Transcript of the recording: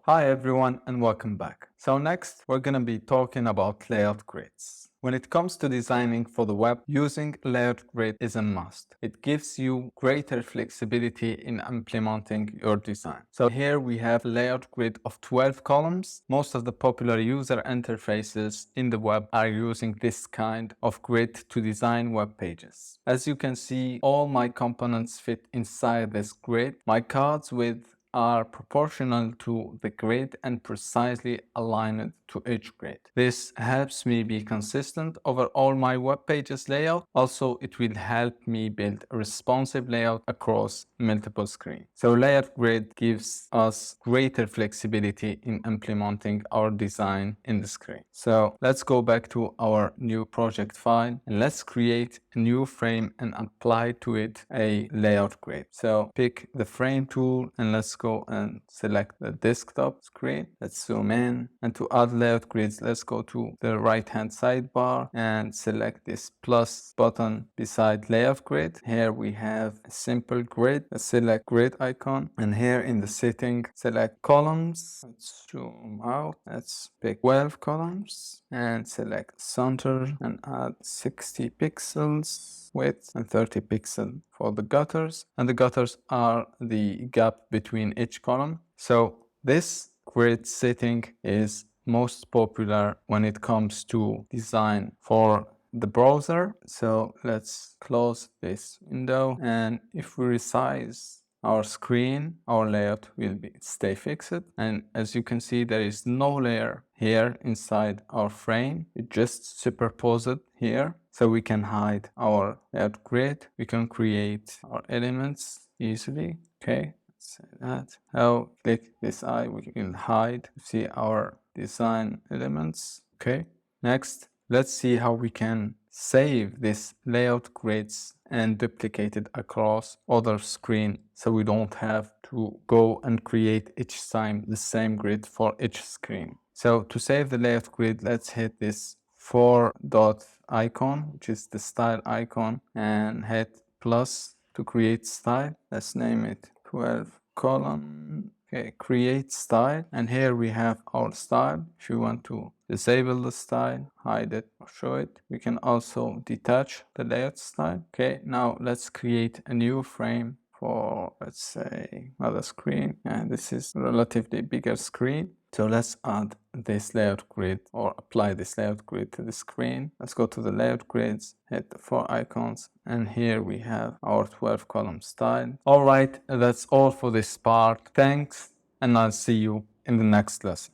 Hi everyone and welcome back. So next we're going to be talking about layout grids. When it comes to designing for the web, using layout grid is a must. It gives you greater flexibility in implementing your design. So here we have a layout grid of 12 columns. Most of the popular user interfaces in the web are using this kind of grid to design web pages. As you can see, all my components fit inside this grid. My cards are proportional to the grid and precisely aligned to each grid. This helps me be consistent over all my web pages layout. Also, it will help me build a responsive layout across multiple screens. So layout grid gives us greater flexibility in implementing our design in the screen. So let's go back to our new project file and let's create a new frame and apply to it a layout grid. So pick the frame tool and let's go and select the desktop screen. Let's zoom in, and to add layout grids, let's go to the right hand sidebar and select this plus button beside layout grid. Here we have a simple grid. Let's select grid icon, and here in the setting select columns. Let's zoom out. Let's pick 12 columns and select center and add 60 pixels width and 30 pixels for the gutters, and the gutters are the gap between each column. So this grid setting is most popular when it comes to design for the browser. So let's close this window, and if we resize our screen, our layout will stay fixed. And as you can see, there is no layer here inside our frame. It just superpose it here. So we can hide our layout grid. We can create our elements easily. Okay, let's say that. Now click this eye, we can hide, see our design elements. Okay, next, let's see how we can save this layout grids and duplicate it across other screen, so we don't have to go and create each time the same grid for each screen. So to save the layout grid, let's hit this 4-dot icon, which is the style icon, and hit plus to create style. Let's name it 12 column. Okay, create style, and here we have our style. If you want to disable the style, hide it or show it, we can also detach the layout style. Okay, now let's create a new frame for, let's say, another screen, and this is a relatively bigger screen. So let's add this layout grid, or apply this layout grid to the screen. Let's go to the layout grids, hit the 4 icons, and here we have our 12 column style. All right, that's all for this part. Thanks, and I'll see you in the next lesson.